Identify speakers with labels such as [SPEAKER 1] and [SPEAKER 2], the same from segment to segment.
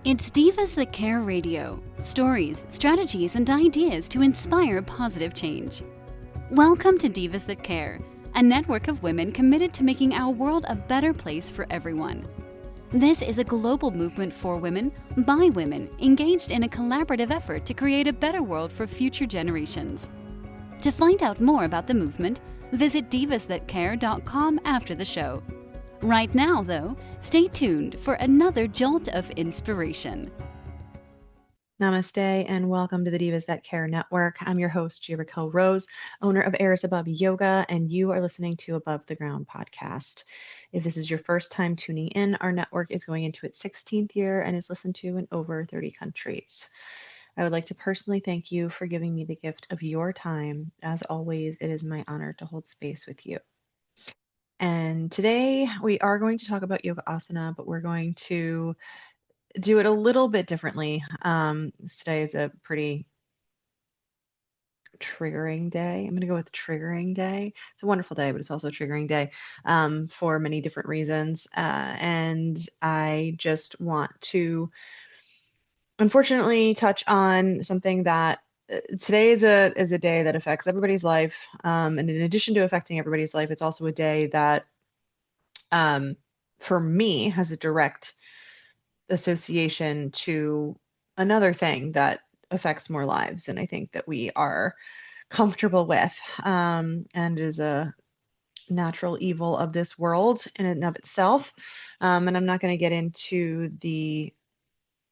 [SPEAKER 1] It's Divas That Care Radio. Stories, strategies, and ideas to inspire positive change. Welcome to Divas That Care, a network of women committed to making our world a better place for everyone. This is a global movement for women, by women, engaged in a collaborative effort to create a better world for future generations. To find out more about the movement, visit divasthatcare.com after the show. Right now, though, stay tuned for another jolt of inspiration.
[SPEAKER 2] Namaste and welcome to the Divas That Care Network. I'm your host, Gia-Raquel Rose, owner of Airs Above Yoga, and you are listening to Above the Ground podcast. If this is your first time tuning in, our network is going into its 16th year and is listened to in over 30 countries. I would like to personally thank you for giving me the gift of your time. As always, it is my honor to hold space with you. And today we are going to talk about yoga asana, but we're going to do it a little bit differently. Today is a pretty triggering day. I'm going to go with triggering day. It's a wonderful day, but it's also a triggering day for many different reasons. And I just want to, unfortunately, touch on something that today is a day that affects everybody's life. And in addition to affecting everybody's life, it's also a day that, for me, has a direct association to another thing that affects more lives and I think that we are comfortable with, and is a natural evil of this world in and of itself. And I'm not going to get into the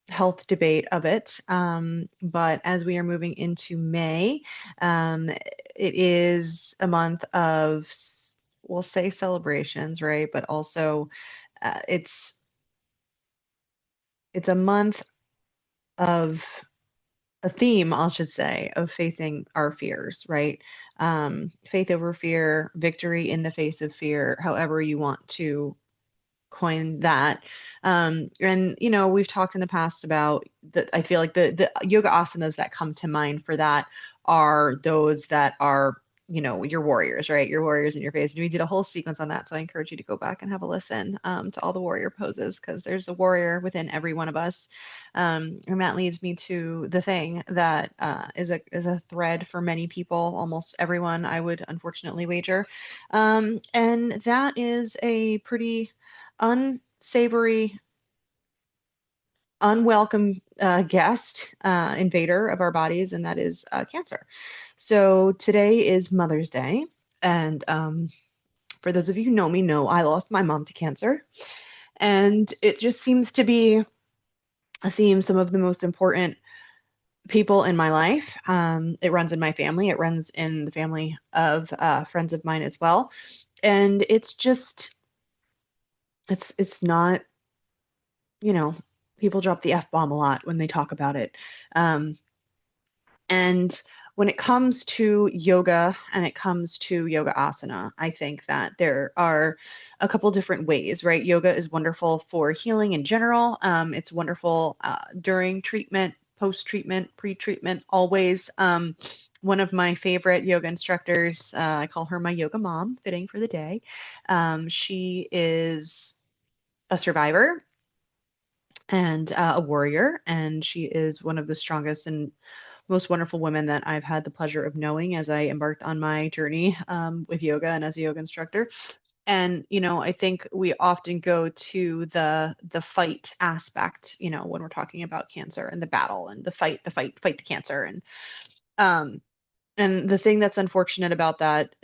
[SPEAKER 2] health debate of it, but as we are moving into May, it is a month of, we'll say, celebrations, right? But also it's a month of a theme, I should say, of facing our fears, right? Faith over fear, victory in the face of fear, however you want to coin that. And, you know, we've talked in the past about that. I feel like the yoga asanas that come to mind for that are those that are, you know, your warriors, right? Your warriors in your face. And we did a whole sequence on that. So I encourage you to go back and have a listen to all the warrior poses, because there's a warrior within every one of us. And that leads me to the thing that is a thread for many people, almost everyone, I would unfortunately wager. And that is a pretty unsavory, unwelcome guest, invader of our bodies, and that is cancer. So today is Mother's Day, and for those of you who know me, know I lost my mom to cancer, and it just seems to be a theme. Some of the most important people in my life. It runs in my family. It runs in the family of friends of mine as well, and it's just it's not, you know, people drop the F-bomb a lot when they talk about it. And when it comes to yoga and it comes to yoga asana, I think that there are a couple different ways, right? Yoga is wonderful for healing in general. It's wonderful during treatment, post-treatment, pre-treatment, always. One of my favorite yoga instructors, I call her my yoga mom, fitting for the day. She is a survivor and a warrior, and she is one of the strongest and most wonderful women that I've had the pleasure of knowing as I embarked on my journey with yoga and as a yoga instructor. And, you know, I think we often go to the fight aspect, you know, when we're talking about cancer and the battle and the fight the cancer. And the thing that's unfortunate about that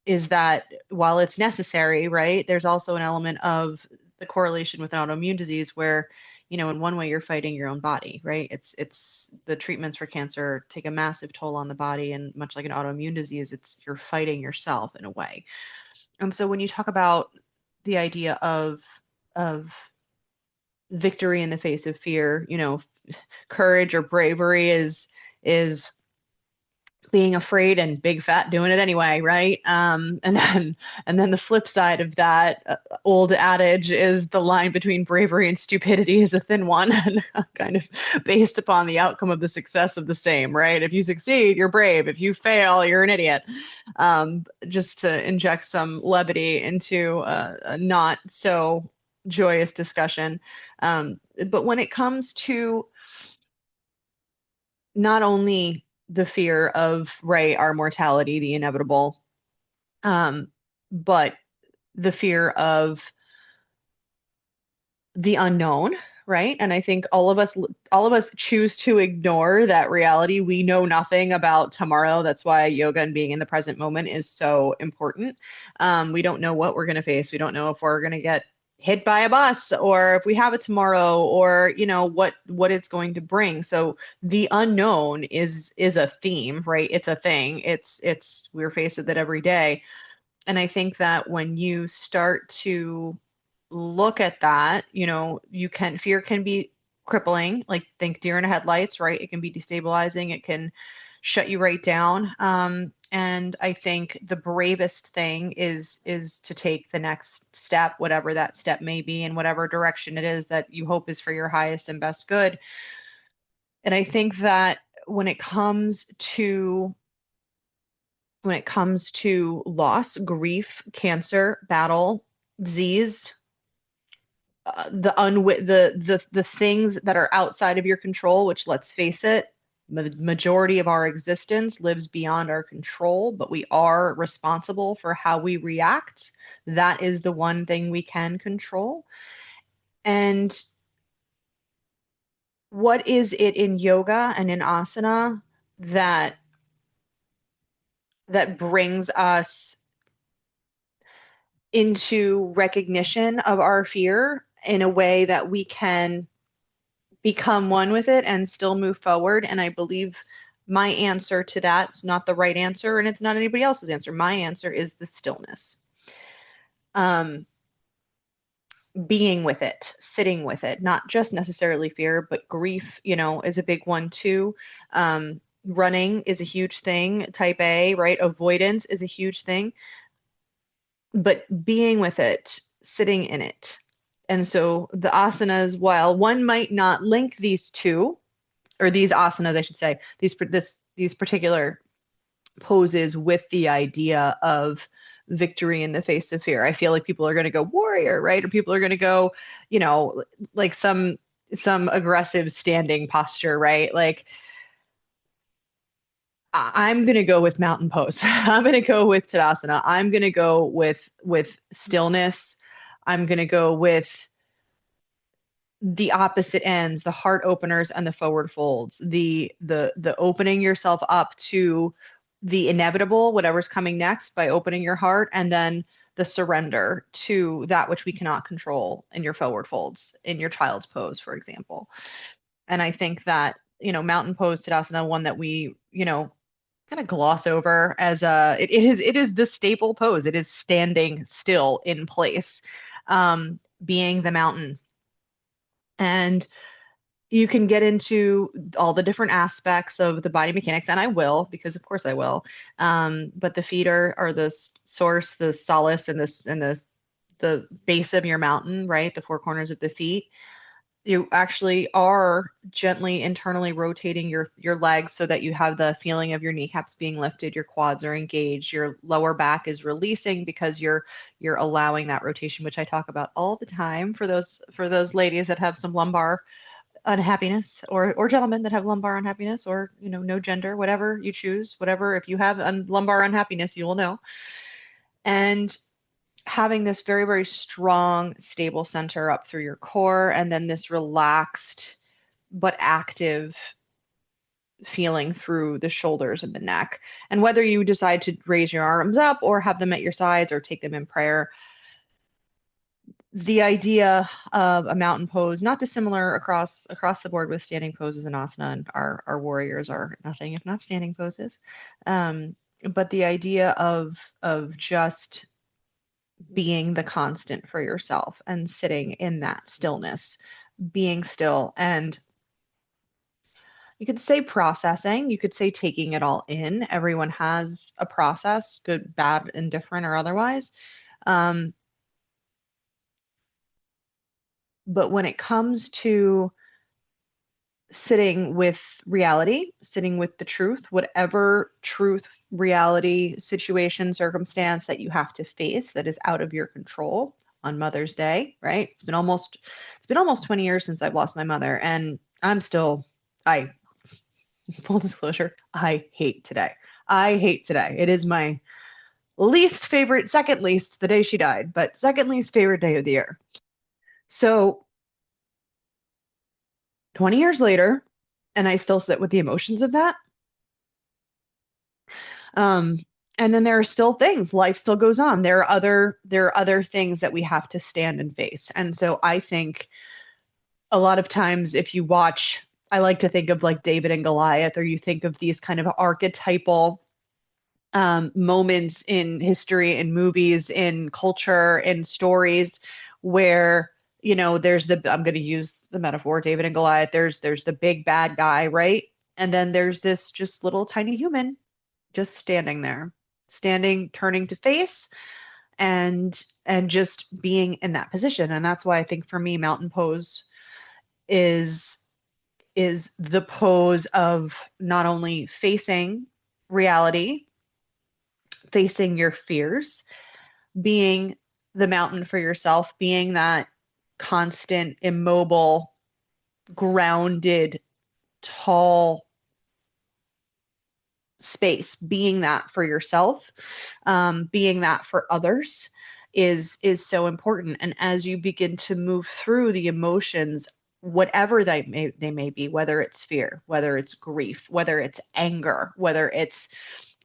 [SPEAKER 2] is that while it's necessary, right, there's also an element of the correlation with an autoimmune disease where, you know, in one way you're fighting your own body, right? It's the treatments for cancer take a massive toll on the body, and much like an autoimmune disease, you're fighting yourself in a way. And so when you talk about the idea of victory in the face of fear, you know, courage or bravery is being afraid and big fat doing it anyway, right? And then the flip side of that old adage is the line between bravery and stupidity is a thin one, and kind of based upon the outcome of the success of the same, right? If you succeed, you're brave. If you fail, you're an idiot. Just to inject some levity into a not so joyous discussion. But when it comes to not only the fear of, right, our mortality, the inevitable, um, but the fear of the unknown, right? And I think all of us choose to ignore that reality. We know nothing about tomorrow. That's why yoga and being in the present moment is so important. We don't know what we're going to face. We don't know if we're going to get hit by a bus or if we have it tomorrow or what it's going to bring. So the unknown is a theme, right? It's a thing. It's we're faced with it every day. And I think that when you start to look at that, fear can be crippling, like think deer in headlights, right? It can be destabilizing, it can shut you right down. And I think the bravest thing is to take the next step, whatever that step may be, in whatever direction it is that you hope is for your highest and best good. And I think that when it comes to loss, grief, cancer, battle, disease, the things that are outside of your control, which let's face it, the majority of our existence lives beyond our control, but we are responsible for how we react. That is the one thing we can control. And what is it in yoga and in asana that brings us into recognition of our fear in a way that we can become one with it and still move forward? And I believe my answer to that is not the right answer, and it's not anybody else's answer. My answer is the stillness. Um, Being with it, sitting with it, not just necessarily fear, but grief, is a big one too. Running is a huge thing, type A, right? Avoidance is a huge thing, but being with it, sitting in it. And so the asanas, while one might not link these two, or these asanas, I should say, these particular poses with the idea of victory in the face of fear. I feel like people are going to go warrior, right? Or people are going to go, like some aggressive standing posture, right? Like I'm going to go with mountain pose. I'm going to go with Tadasana. I'm going to go with stillness. I'm going to go with the opposite ends, the heart openers and the forward folds, the opening yourself up to the inevitable, whatever's coming next by opening your heart, and then the surrender to that which we cannot control in your forward folds, in your child's pose, for example. And I think that, mountain pose Tadasana, one that we, kind of gloss over as it is the staple pose. It is standing still in place, being the mountain. And you can get into all the different aspects of the body mechanics, and I will, because of course I will. But the feet are the source, the solace, and the base of your mountain, right? The four corners of the feet. You actually are gently internally rotating your legs so that you have the feeling of your kneecaps being lifted, your quads are engaged, your lower back is releasing because you're allowing that rotation, which I talk about all the time for those ladies that have some lumbar unhappiness, or gentlemen that have lumbar unhappiness, or no gender, whatever you choose, whatever. If you have lumbar unhappiness, you will know. And having this very, very strong, stable center up through your core, and then this relaxed but active feeling through the shoulders and the neck. And whether you decide to raise your arms up or have them at your sides or take them in prayer, the idea of a mountain pose, not dissimilar across the board with standing poses and asana, and our warriors are nothing if not standing poses. But the idea of just being the constant for yourself and sitting in that stillness, being still. And you could say processing, you could say taking it all in. Everyone has a process, good, bad, indifferent, or otherwise. Um, but when it comes to sitting with reality, sitting with the truth, whatever truth, reality, situation, circumstance that you have to face that is out of your control, on Mother's Day, right? It's been almost 20 years since I've lost my mother, and I'm still I full disclosure, I hate today. I hate today. It is my least favorite, second least, the day she died, but second least favorite day of the year. So 20 years later, and I still sit with the emotions of that. Um, and then there are still things, life still goes on. There are other things that we have to stand and face. And so I think a lot of times if you watch, I like to think of like David and Goliath, or you think of these kind of archetypal moments in history, in movies, in culture, in stories where there's I'm going to use the metaphor David and Goliath. There's the big bad guy, right? And then there's this just little tiny human just standing there, standing, turning to face, and just being in that position. And that's why I think for me, mountain pose is is the pose of not only facing reality, facing your fears, being the mountain for yourself, being that constant, immobile, grounded, tall space, being that for yourself, being that for others is so important. And as you begin to move through the emotions, whatever they may be, whether it's fear, whether it's grief, whether it's anger, whether it's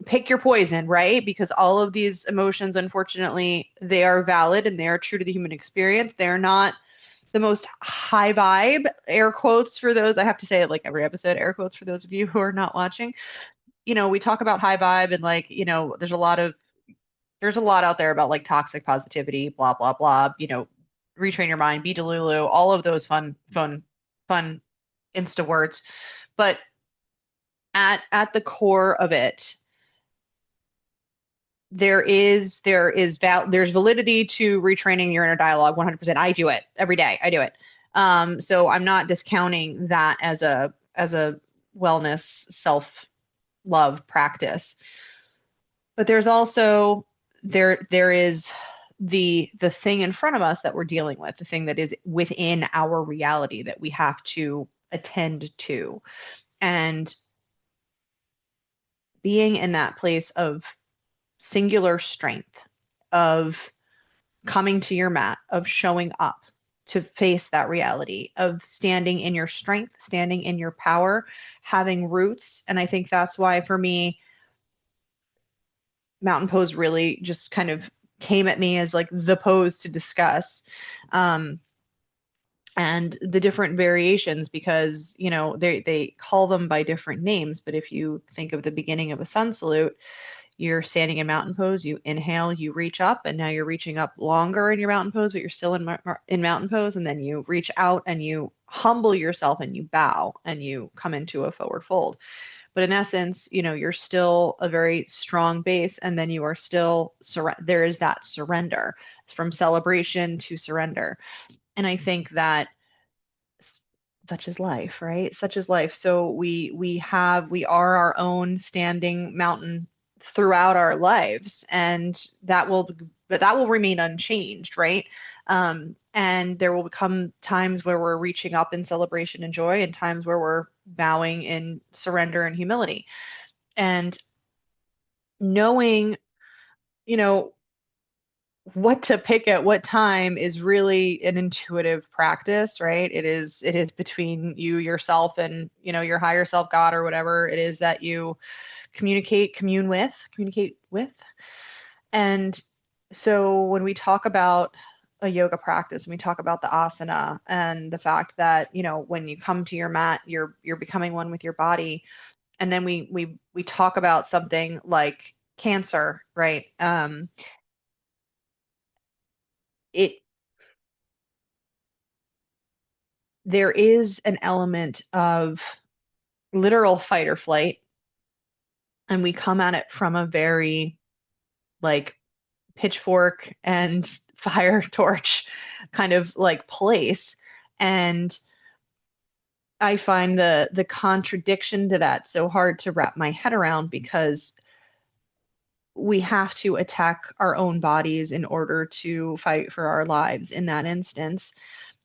[SPEAKER 2] pick your poison, right? Because all of these emotions, unfortunately, they are valid and they are true to the human experience. They're not the most high vibe, air quotes for those. I have to say it like every episode, air quotes for those of you who are not watching. We talk about high vibe and like, there's a lot out there about like toxic positivity, blah, blah, blah, retrain your mind, be Delulu, all of those fun Insta words. But at the core of it, there's validity to retraining your inner dialogue 100%. I do it every day. I do it. So I'm not discounting that as a wellness self-love practice. But there's also there is the thing in front of us that we're dealing with, the thing that is within our reality that we have to attend to. And being in that place of singular strength, of coming to your mat, of showing up to face that reality, of standing in your strength, standing in your power, having roots. And I think that's why for me, mountain pose really just kind of came at me as like the pose to discuss. And the different variations, because they call them by different names, but if you think of the beginning of a sun salute, you're standing in mountain pose, you inhale, you reach up, and now you're reaching up longer in your mountain pose, but you're still in mountain pose, and then you reach out and you humble yourself and you bow and you come into a forward fold. But in essence, you're still a very strong base, and then you are still there is that surrender, from celebration to surrender. And I think that such is life, right? Such is life. So we are our own standing mountain throughout our lives, and that will remain unchanged, right? And there will come times where we're reaching up in celebration and joy, and times where we're bowing in surrender and humility. And knowing, you know, what to pick at what time is really an intuitive practice, right? It is between you, yourself, and your higher self, God, or whatever it is that you communicate with. And so when we talk about a yoga practice, when we talk about the asana and the fact that, when you come to your mat, you're becoming one with your body. And then we talk about something like cancer, right? It There is an element of literal fight or flight, and we come at it from a very like pitchfork and fire torch kind of like place. And I find the contradiction to that so hard to wrap my head around, because we have to attack our own bodies in order to fight for our lives in that instance.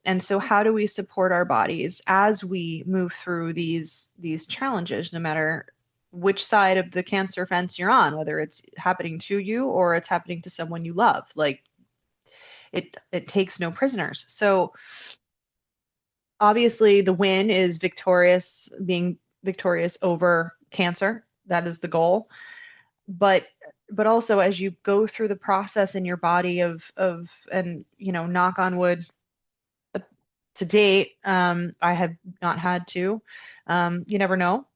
[SPEAKER 2] And so how do we support our bodies as we move through these challenges, no matter which side of the cancer fence you're on, whether it's happening to you or it's happening to someone you love? Like it takes no prisoners. So obviously the win is victorious, being victorious over cancer. That is the goal. But also as you go through the process in your body of and knock on wood, to date, I have not had to. You never know.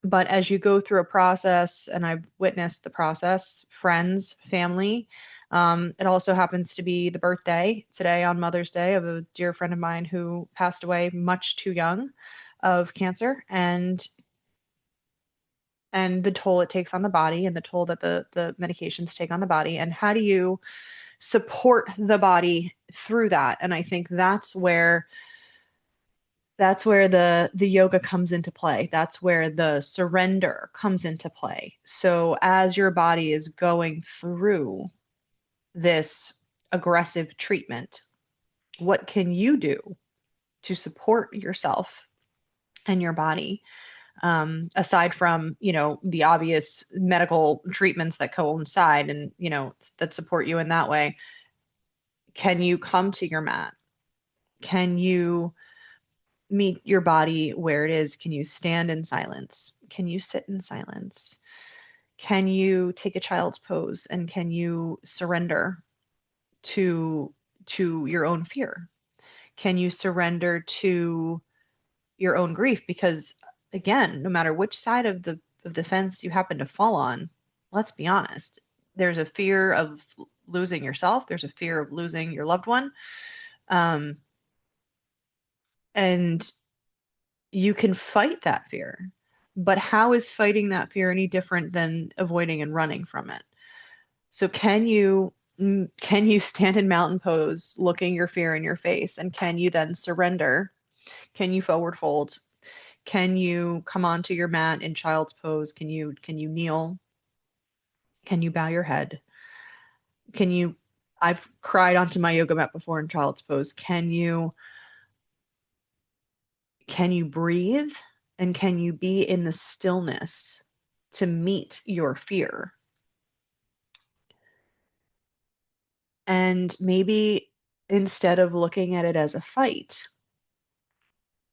[SPEAKER 2] But as you go through a process, and I've witnessed the process, friends, family, it also happens to be the birthday today on Mother's Day of a dear friend of mine who passed away much too young of cancer, and the toll it takes on the body, and the toll that the medications take on the body, and how do you support the body through that? And I think that's where the yoga comes into play. That's where the surrender comes into play. So as your body is going through this aggressive treatment, what can you do to support yourself and your body, aside from the obvious medical treatments that coincide and that support you in that way? Can you come to your mat? Can you meet your body where it is? Can you stand in silence? Can you sit in silence? Can you take a child's pose, and can you surrender to your own fear? Can you surrender to your own grief? Because again, no matter which side of the fence you happen to fall on, let's be honest, there's a fear of losing yourself, there's a fear of losing your loved one. And you can fight that fear. But how is fighting that fear any different than avoiding and running from it? So can you stand in mountain pose, looking your fear in your face, and can you then surrender? Can you forward fold? Can you come onto your mat in child's pose? Can you kneel? Can you bow your head? Can you I've cried onto my yoga mat before in child's pose. Can you breathe, and can you be in the stillness to meet your fear? And maybe instead of looking at it as a fight,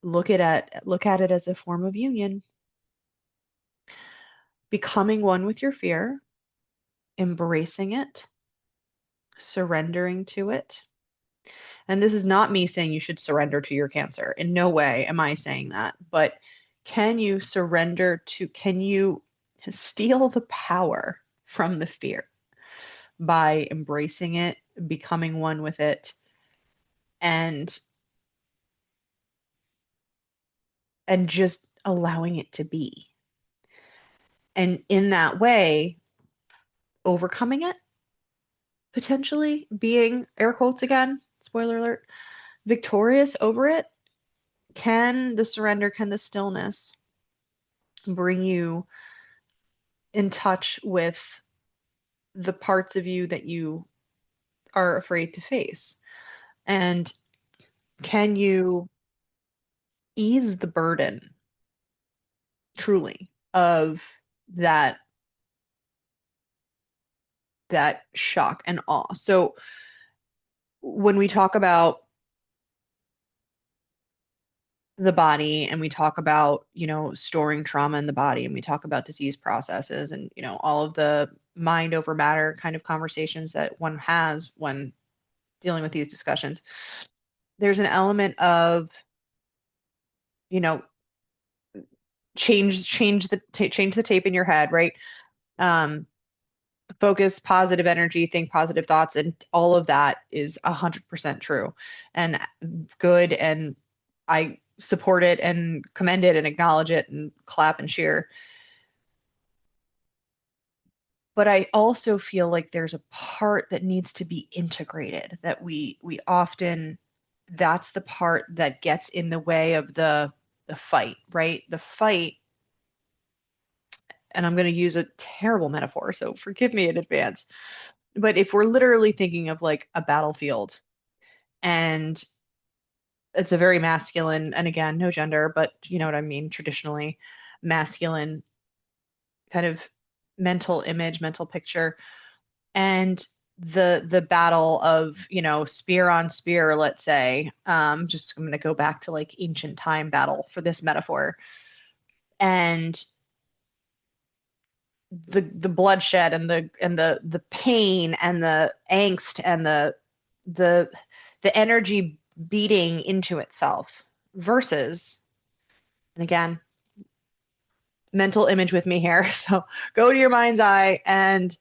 [SPEAKER 2] look at it as a form of union, becoming one with your fear, embracing it, surrendering to it. And this is not me saying you should surrender to your cancer. In no way am I saying that. But can you steal the power from the fear by embracing it, becoming one with it, and just allowing it to be? And in that way, overcoming it, potentially being, air quotes again, spoiler alert, victorious over it. Can the surrender, can the stillness bring you in touch with the parts of you that you are afraid to face? And can you ease the burden truly of that shock and awe? So when we talk about the body, and we talk about storing trauma in the body, and we talk about disease processes, and all of the mind over matter kind of conversations that one has when dealing with these discussions, there's an element of you know change the tape in your head, right? um Focus positive energy, think positive thoughts, and all of that is 100% true and good, and I support it and commend it and acknowledge it and clap and cheer. But I also feel like there's a part that needs to be integrated, that we often, that's the part that gets in the way of the fight, right? The fight and I'm going to use a terrible metaphor, so forgive me in advance. But if we're literally thinking of like a battlefield, and it's a very masculine, and again, no gender, but you know what I mean, traditionally masculine kind of mental image, mental picture, and the battle of, you know, spear on spear, let's say, just I'm going to go back to like ancient time battle for this metaphor, and the bloodshed and the pain and the angst and the the energy beating into itself versus, and again, mental image with me here. So go to your mind's eye, and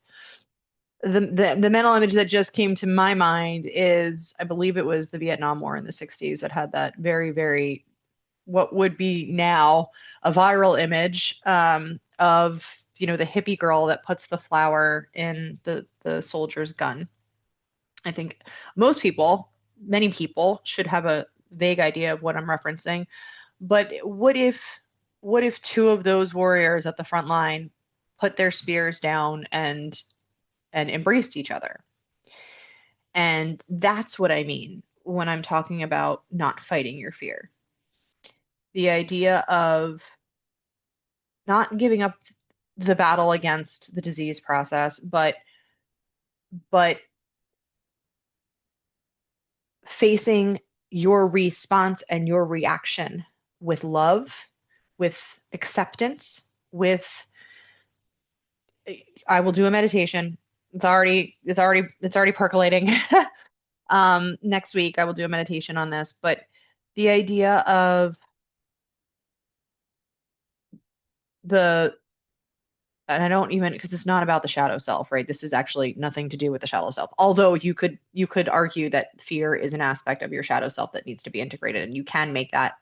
[SPEAKER 2] the mental image that just came to my mind is, I believe it was the Vietnam War in the 60s that had that very, very, what would be now a viral image, of, you know, the hippie girl that puts the flower in the soldier's gun. I think most people, many people, should have a vague idea of what I'm referencing. But what if two of those warriors at the front line put their spears down and embraced each other? And that's what I mean when I'm talking about not fighting your fear. The idea of not giving up the battle against the disease process, but facing your response and your reaction with love, with acceptance, with, I will do a meditation. It's already percolating. Next week I will do a meditation on this, but the idea of the, and I don't even, because it's not about the shadow self, right? This is actually nothing to do with the shadow self. Although you could argue that fear is an aspect of your shadow self that needs to be integrated, and you can make that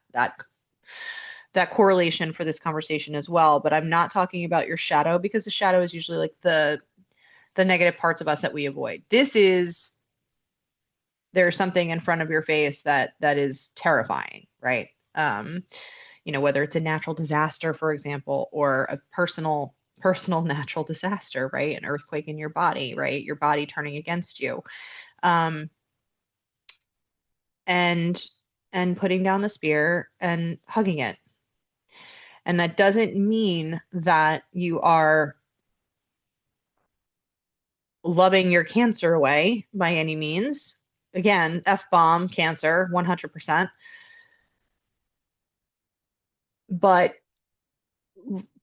[SPEAKER 2] correlation for this conversation as well. But I'm not talking about your shadow, because the shadow is usually like the negative parts of us that we avoid. This is, there's something in front of your face that is terrifying, right? You know, whether it's a natural disaster, for example, or a personal natural disaster, right? An earthquake in your body, right? Your body turning against you. Um, and and putting down the spear and hugging it. And that doesn't mean that you are loving your cancer away by any means. Again, F bomb cancer, 100%. But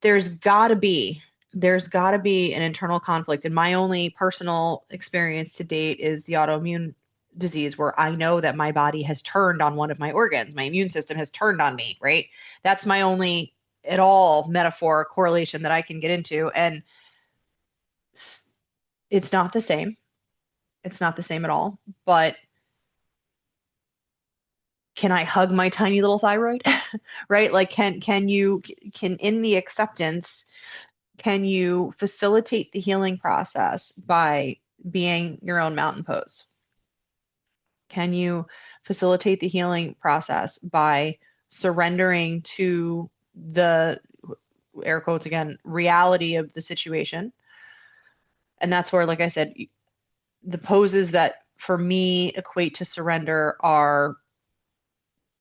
[SPEAKER 2] there's got to be there's got to be an internal conflict. And my only personal experience to date is the autoimmune disease, where I know that my body has turned on one of my organs. My immune system has turned on me, right? That's my only at all metaphor correlation that I can get into. And it's not the same. It's not the same at all. But can I hug my tiny little thyroid? Right? Like, can in the acceptance, can you facilitate the healing process by being your own mountain pose? Can you facilitate the healing process by surrendering to the, air quotes again, reality of the situation? And that's where, like I said, the poses that for me equate to surrender are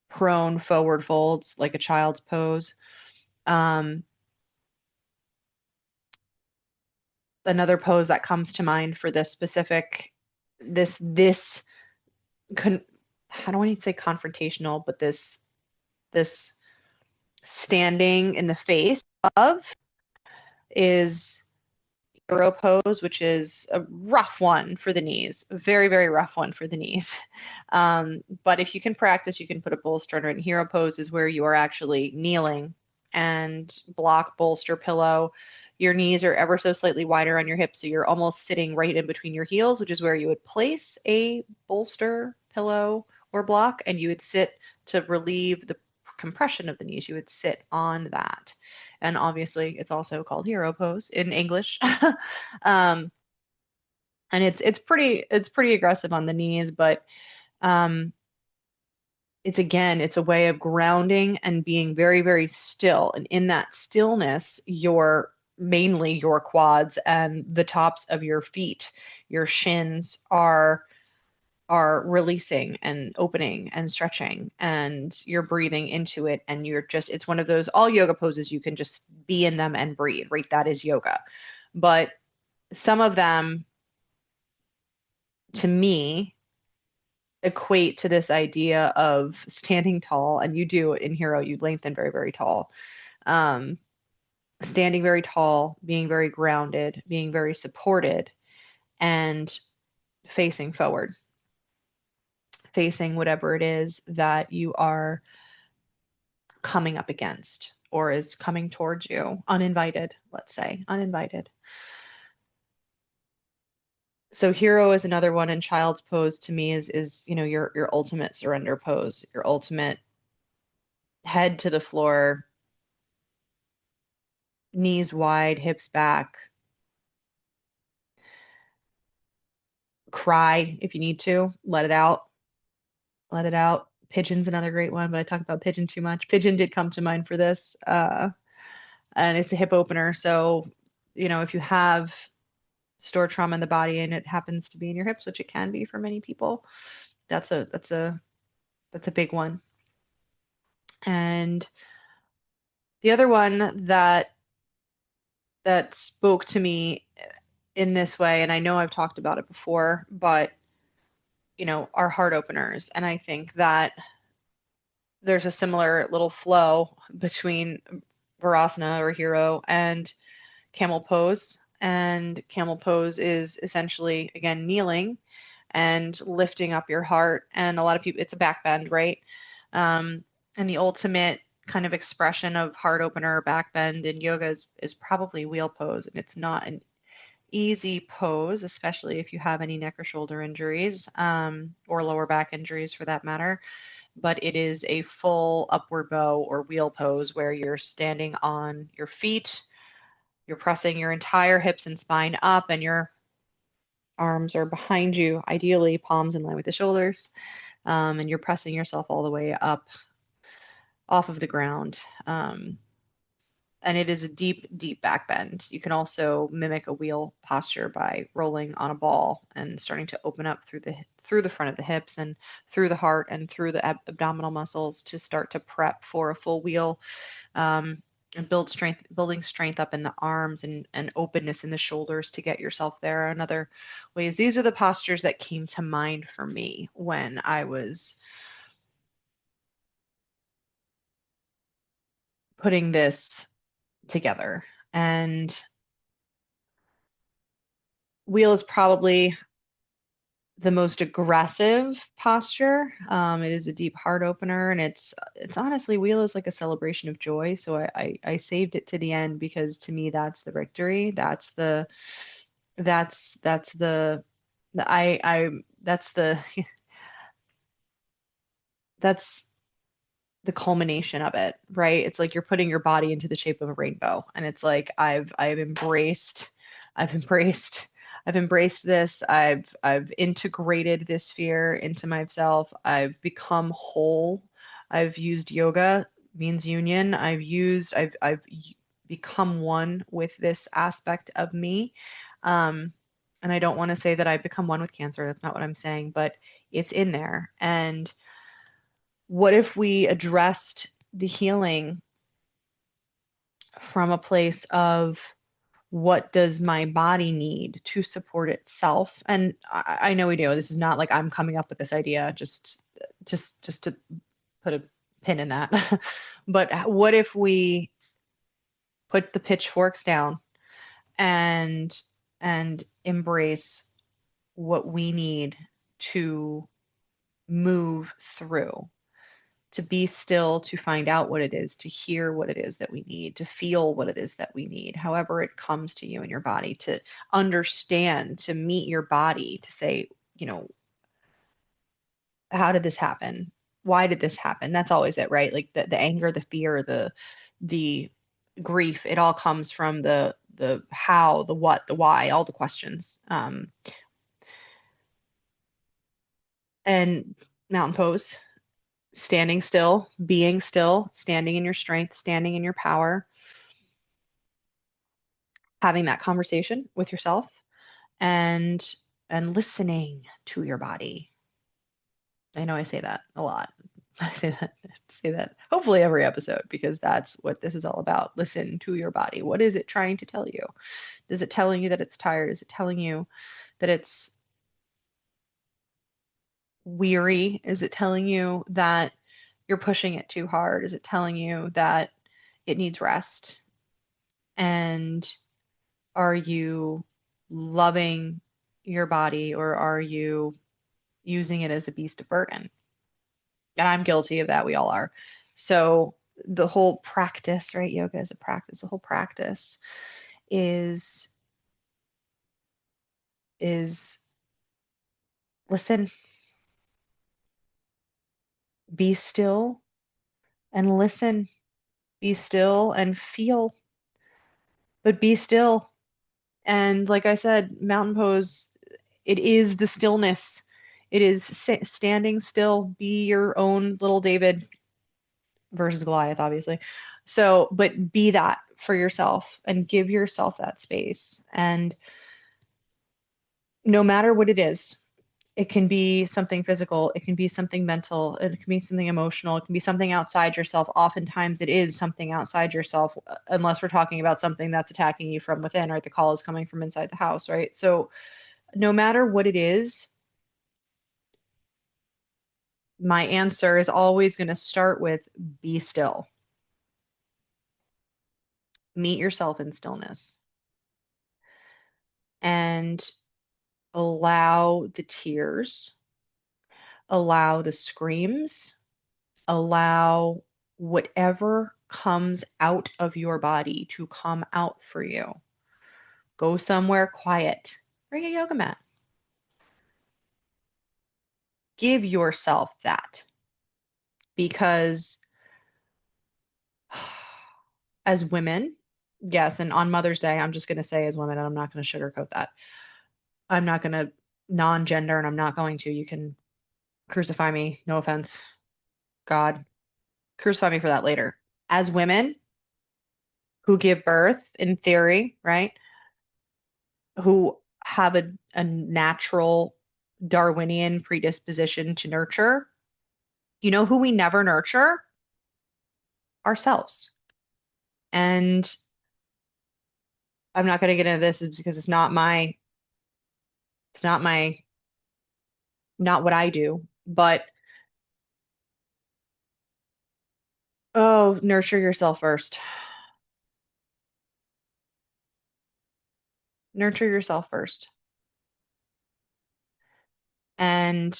[SPEAKER 2] prone forward folds, like a child's pose. Um, Another pose that comes to mind for this specific, this con I don't want to say confrontational, but this standing in the face of, is hero pose, which is a rough one for the knees, a very, very rough one for the knees. But if you can practice, you can put a bolster under it. And hero pose is where you are actually kneeling and block, bolster, pillow. Your knees are ever so slightly wider on your hips, so you're almost sitting right in between your heels, which is where you would place a bolster, pillow, or block, and you would sit to relieve the compression of the knees. You would sit on that. And obviously, it's also called hero pose in English. um, and it's pretty aggressive on the knees, but um, it's a way of grounding and being very, very still. And in that stillness, you're mainly your quads and the tops of your feet. Your shins are releasing and opening and stretching, and you're breathing into it, and you're just, it's one of those, all yoga poses, you can just be in them and breathe, right? That is yoga. But some of them, to me, equate to this idea of standing tall, and you do in Hero, you lengthen very, very tall. Um, Standing very tall, being very grounded, being very supported, and facing forward, facing whatever it is that you are coming up against or is coming towards you, uninvited, let's say, uninvited. So hero is another one, and child's pose to me is your ultimate surrender pose, your ultimate head to the floor, knees wide, hips back, cry if you need to, let it out, let it out. Pigeon's another great one, but I talked about pigeon too much. Pigeon did come to mind for this, and it's a hip opener. So, if you have store trauma in the body and it happens to be in your hips, which it can be for many people, that's a big one. And the other one that spoke to me in this way, and I know I've talked about it before, but are heart openers. And I think that there's a similar little flow between Virasana or Hero and camel pose. And camel pose is essentially, again, kneeling and lifting up your heart. And a lot of people, it's a back bend, right? And the ultimate kind of expression of heart opener, back bend in yoga is probably wheel pose. And it's not an easy pose, especially if you have any neck or shoulder injuries, or lower back injuries for that matter. But it is a full upward bow or wheel pose where you're standing on your feet, you're pressing your entire hips and spine up, and your arms are behind you, ideally palms in line with the shoulders, and you're pressing yourself all the way up off of the ground. And it is a deep, deep back bend. You can also mimic a wheel posture by rolling on a ball and starting to open up through the front of the hips and through the heart and through the abdominal muscles to start to prep for a full wheel. And building strength up in the arms and openness in the shoulders to get yourself there. Another ways, these are the postures that came to mind for me when I was putting this together. And wheel is probably the most aggressive posture. It is a deep heart opener, and it's honestly, wheel is like a celebration of joy. So I saved it to the end because to me that's the victory. That's the I that's the that's the culmination of it, right? It's like you're putting your body into the shape of a rainbow, and it's like I've embraced, I've embraced this. I've integrated this fear into myself. I've become whole. I've used yoga means union. I've become one with this aspect of me. And I don't want to say that I've become one with cancer. That's not what I'm saying, but it's in there. And what if we addressed the healing from a place of what does my body need to support itself? And I know we do. This is not like I'm coming up with this idea just to put a pin in that. But what if we put the pitchforks down and embrace what we need to move through, to be still, to find out what it is, to hear what it is that we need, to feel what it is that we need, however it comes to you in your body, to understand, to meet your body, to say, how did this happen? Why did this happen? That's always it, right? Like the anger, the fear, the grief, it all comes from the how, the what, the why, all the questions. And mountain pose, standing still, being still, standing in your strength, standing in your power, having that conversation with yourself and listening to your body. I know I say that a lot. I say that hopefully every episode because that's what this is all about. Listen to your body. What is it trying to tell you? Is it telling you that it's tired? Is it telling you that it's weary? Is it telling you that you're pushing it too hard? Is it telling you that it needs rest? And are you loving your body or are you using it as a beast of burden? And I'm guilty of that. We all are. So the whole practice, right? Yoga is a practice. The whole practice is is listen, be still and listen. Be still and feel, but be still. And like I said, mountain pose, it is the stillness. It is standing still. Be your own little David versus Goliath, obviously. So, but be that for yourself and give yourself that space. And no matter what it is, it can be something physical, it can be something mental, it can be something emotional, it can be something outside yourself. Oftentimes, it is something outside yourself, unless we're talking about something that's attacking you from within, right? The call is coming from inside the house, right? So, no matter what it is, my answer is always going to start with be still. Meet yourself in stillness and allow the tears, allow the screams, allow whatever comes out of your body to come out for you. Go somewhere quiet. Bring a yoga mat. Give yourself that because as women, yes, and on Mother's Day, I'm just going to say as women, and I'm not going to sugarcoat that. I'm not going to non-gender, and I'm not going to. You can crucify me. No offense. God, crucify me for that later. As women who give birth, in theory, right? Who have a natural Darwinian predisposition to nurture, you know who we never nurture? Ourselves. And I'm not going to get into this because it's not my, not what I do, but oh, nurture yourself first. Nurture yourself first. And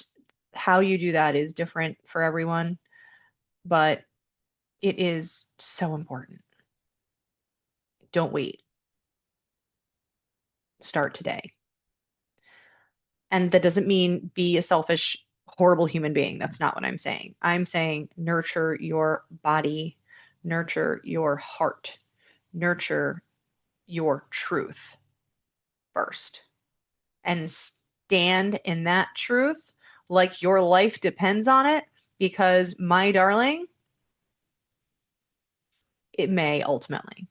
[SPEAKER 2] how you do that is different for everyone, but it is so important. Don't wait. Start today. And that doesn't mean be a selfish, horrible human being. That's not what I'm saying. I'm saying nurture your body, nurture your heart, nurture your truth first, and stand in that truth like your life depends on it. Because, my darling, it may ultimately.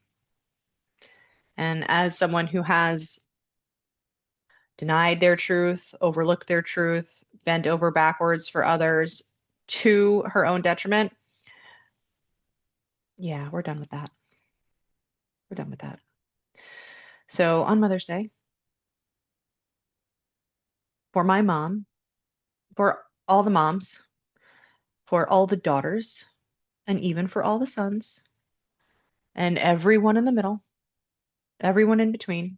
[SPEAKER 2] And as someone who has denied their truth, overlooked their truth, bent over backwards for others to her own detriment, yeah, we're done with that. We're done with that. So on Mother's Day, for my mom, for all the moms, for all the daughters, and even for all the sons, and everyone in the middle, everyone in between,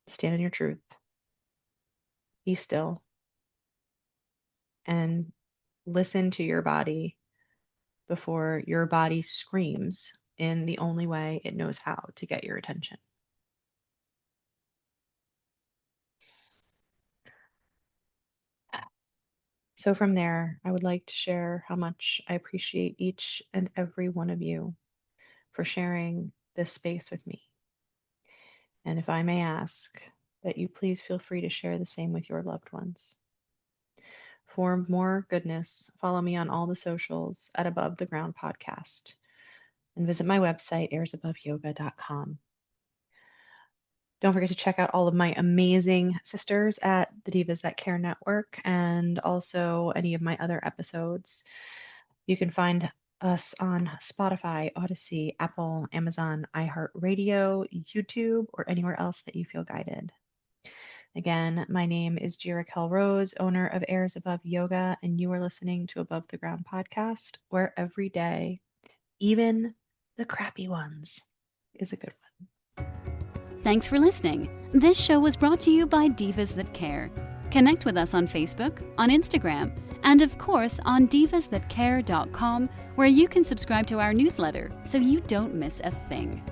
[SPEAKER 2] stand in your truth, be still, and listen to your body before your body screams in the only way it knows how to get your attention. So from there, I would like to share how much I appreciate each and every one of you for sharing this space with me. And if I may ask that you please feel free to share the same with your loved ones. For more goodness, follow me on all the socials at Above the Ground Podcast. and visit my website, airsaboveyoga.com. Don't forget to check out all of my amazing sisters at the Divas That Care Network and also any of my other episodes. You can find us on Spotify, Odyssey, Apple, Amazon, iHeartRadio, YouTube, or anywhere else that you feel guided. Again, my name is Gia-Raquel Rose, owner of Airs Above Yoga, and you are listening to Above the Ground podcast, where every day, even the crappy ones, is a good one.
[SPEAKER 1] Thanks for listening. This show was brought to you by Divas That Care. Connect with us on Facebook, on Instagram, and of course on divasthatcare.com, where you can subscribe to our newsletter so you don't miss a thing.